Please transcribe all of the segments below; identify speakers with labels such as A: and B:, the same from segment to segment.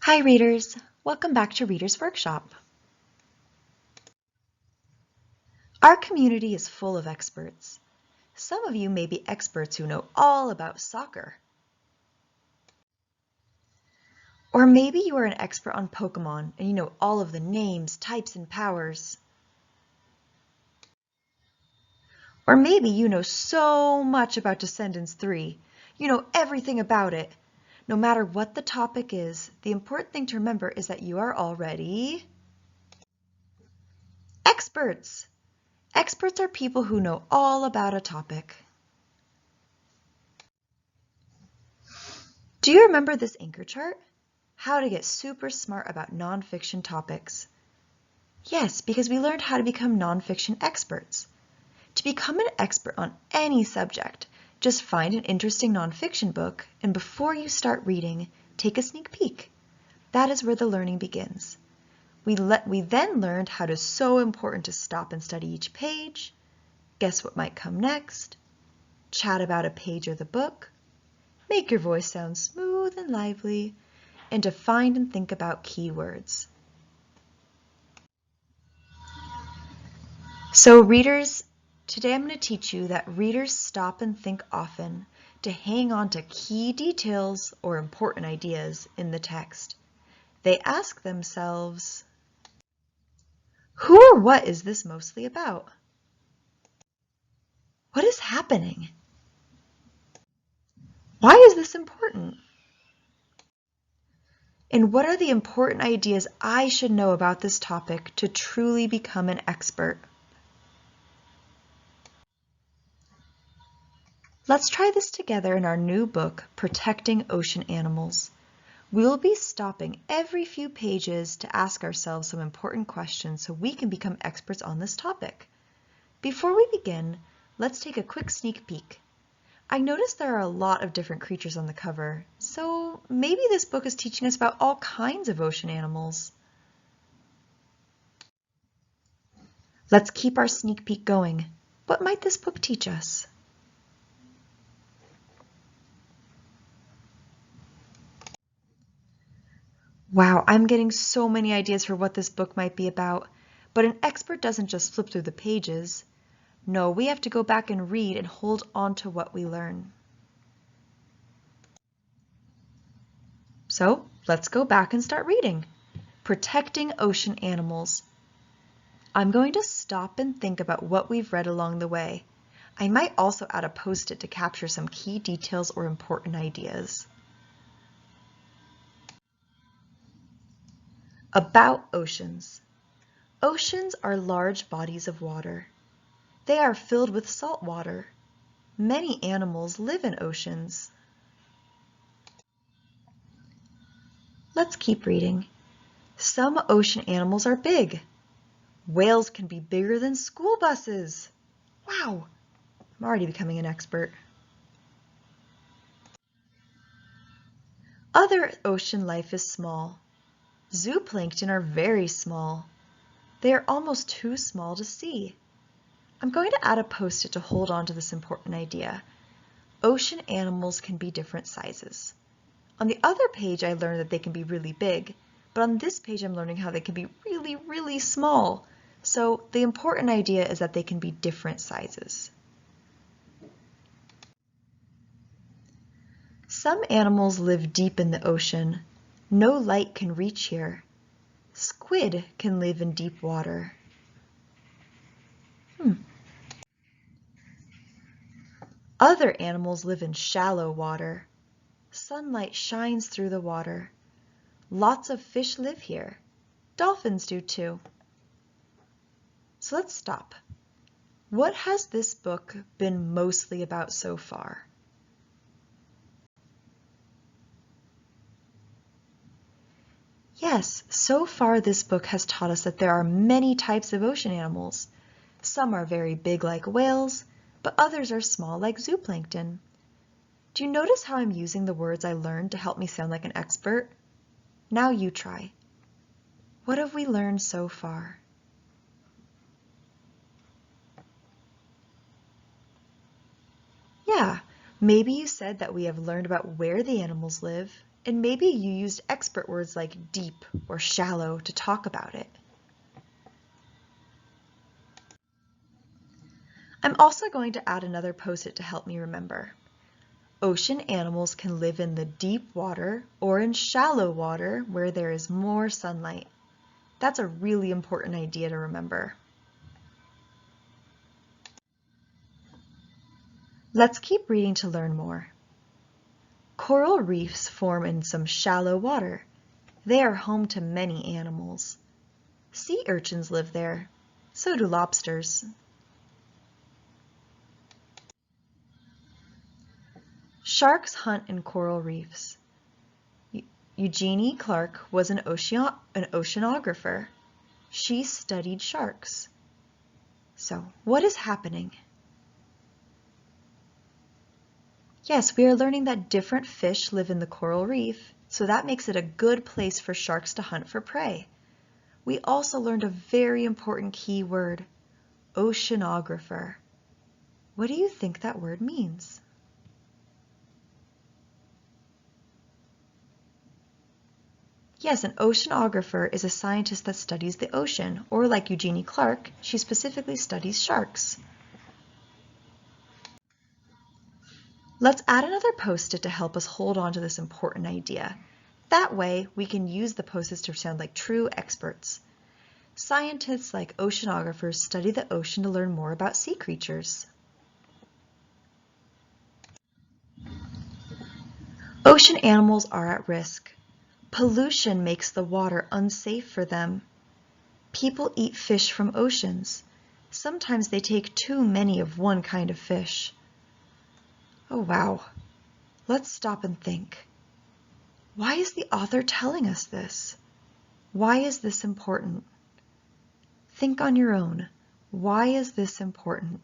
A: Hi readers, welcome back to Reader's Workshop. Our community is full of experts. Some of you may be experts who know all about soccer. Or maybe you are an expert on Pokemon and you know all of the names, types, and powers. Or maybe you know so much about Descendants 3. You know everything about it. No matter what the topic is, the important thing to remember is that you are already experts. Experts are people who know all about a topic. Do you remember this anchor chart? How to get super smart about nonfiction topics. Yes, because we learned how to become nonfiction experts. To become an expert on any subject, just find an interesting nonfiction book, and before you start reading, take a sneak peek. That is where the learning begins. We then learned how it is so important to stop and study each page, guess what might come next, chat about a page or the book, make your voice sound smooth and lively, and to find and think about keywords. So readers, today I'm going to teach you that readers stop and think often to hang on to key details or important ideas in the text. They ask themselves, who or what is this mostly about? What is happening? Why is this important? And what are the important ideas I should know about this topic to truly become an expert? Let's try this together in our new book, Protecting Ocean Animals. We'll be stopping every few pages to ask ourselves some important questions so we can become experts on this topic. Before we begin, let's take a quick sneak peek. I noticed there are a lot of different creatures on the cover, so maybe this book is teaching us about all kinds of ocean animals. Let's keep our sneak peek going. What might this book teach us? Wow, I'm getting so many ideas for what this book might be about, but an expert doesn't just flip through the pages. No, we have to go back and read and hold on to what we learn. So let's go back and start reading. Protecting Ocean Animals. I'm going to stop and think about what we've read along the way. I might also add a post-it to capture some key details or important ideas. About oceans. Oceans are large bodies of water. They are filled with salt water. Many animals live in oceans. Let's keep reading. Some ocean animals are big. Whales can be bigger than school buses. Wow, I'm already becoming an expert. Other ocean life is small. Zooplankton are very small. They are almost too small to see. I'm going to add a post-it to hold on to this important idea. Ocean animals can be different sizes. On the other page, I learned that they can be really big, but on this page, I'm learning how they can be really, really small. So the important idea is that they can be different sizes. Some animals live deep in the ocean. No light can reach here. Squid can live in deep water. Other animals live in shallow water. Sunlight shines through the water. Lots of fish live here. Dolphins do too. So let's stop. What has this book been mostly about so far? Yes, so far this book has taught us that there are many types of ocean animals. Some are very big like whales, but others are small like zooplankton. Do you notice how I'm using the words I learned to help me sound like an expert? Now you try. What have we learned so far? Yeah, maybe you said that we have learned about where the animals live, And maybe you used expert words like deep or shallow to talk about it. I'm also going to add another post-it to help me remember. Ocean animals can live in the deep water or in shallow water where there is more sunlight. That's a really important idea to remember. Let's keep reading to learn more. Coral reefs form in some shallow water. They are home to many animals. Sea urchins live there. So do lobsters. Sharks hunt in coral reefs. Eugenie Clark was an oceanographer. She studied sharks. So, what is happening? Yes, we are learning that different fish live in the coral reef, so that makes it a good place for sharks to hunt for prey. We also learned a very important key word, oceanographer. What do you think that word means? Yes, an oceanographer is a scientist that studies the ocean, or like Eugenie Clark, she specifically studies sharks. Let's add another post-it to help us hold on to this important idea. That way, we can use the post-its to sound like true experts. Scientists like oceanographers study the ocean to learn more about sea creatures. Ocean animals are at risk. Pollution makes the water unsafe for them. People eat fish from oceans. Sometimes they take too many of one kind of fish. Oh wow. Let's stop and think. Why is the author telling us this? Why is this important? Think on your own. Why is this important?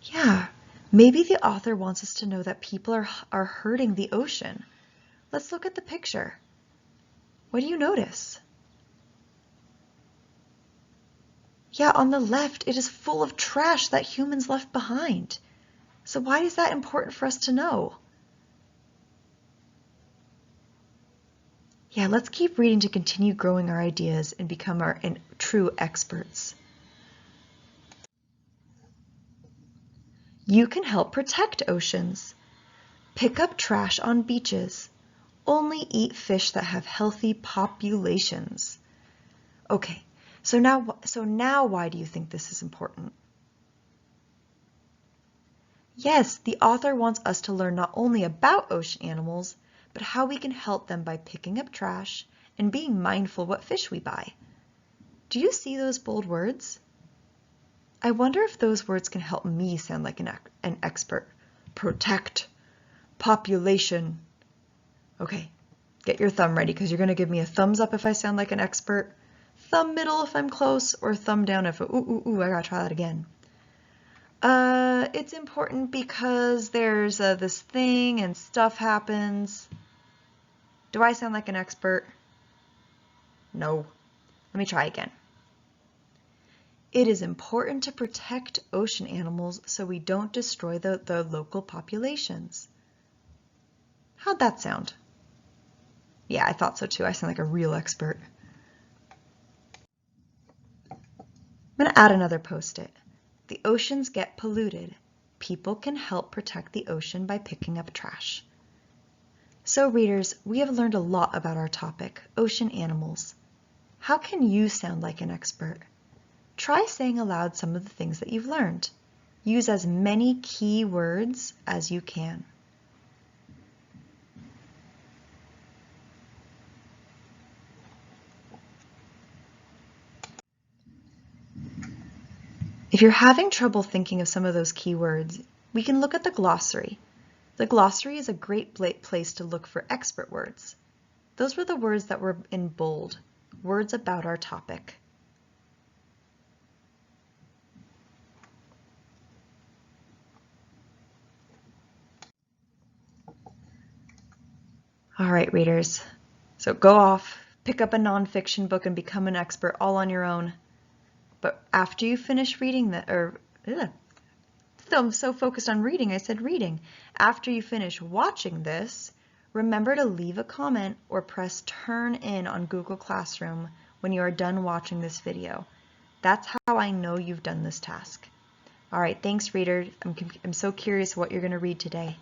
A: Yeah, maybe the author wants us to know that people are hurting the ocean. Let's look at the picture. What do you notice? Yeah, on the left, it is full of trash that humans left behind. So why is that important for us to know? Yeah, let's keep reading to continue growing our ideas and become our true experts. You can help protect oceans. Pick up trash on beaches. Only eat fish that have healthy populations. Okay, so now why do you think this is important? Yes, the author wants us to learn not only about ocean animals, but how we can help them by picking up trash and being mindful what fish we buy. Do you see those bold words? I wonder if those words can help me sound like an expert. Protect. Population. Okay, get your thumb ready because you're going to give me a thumbs up if I sound like an expert, thumb middle if I'm close, or thumb down if, ooh, I gotta try that again. It's important because there's this thing and stuff happens. Do I sound like an expert? No. Let me try again. It is important to protect ocean animals so we don't destroy the local populations. How'd that sound? Yeah, I thought so too. I sound like a real expert. I'm going to add another post-it. The oceans get polluted. People can help protect the ocean by picking up trash. So readers, we have learned a lot about our topic, ocean animals. How can you sound like an expert? Try saying aloud some of the things that you've learned. Use as many key words as you can. If you're having trouble thinking of some of those key words, we can look at the glossary. The glossary is a great place to look for expert words. Those were the words that were in bold, words about our topic. All right, readers. So go off, pick up a nonfiction book and become an expert all on your own. But after you finish reading though I'm so focused on reading, I said reading. After you finish watching this, remember to leave a comment or press turn in on Google Classroom when you are done watching this video. That's how I know you've done this task. All right, thanks reader. I'm so curious what you're going to read today.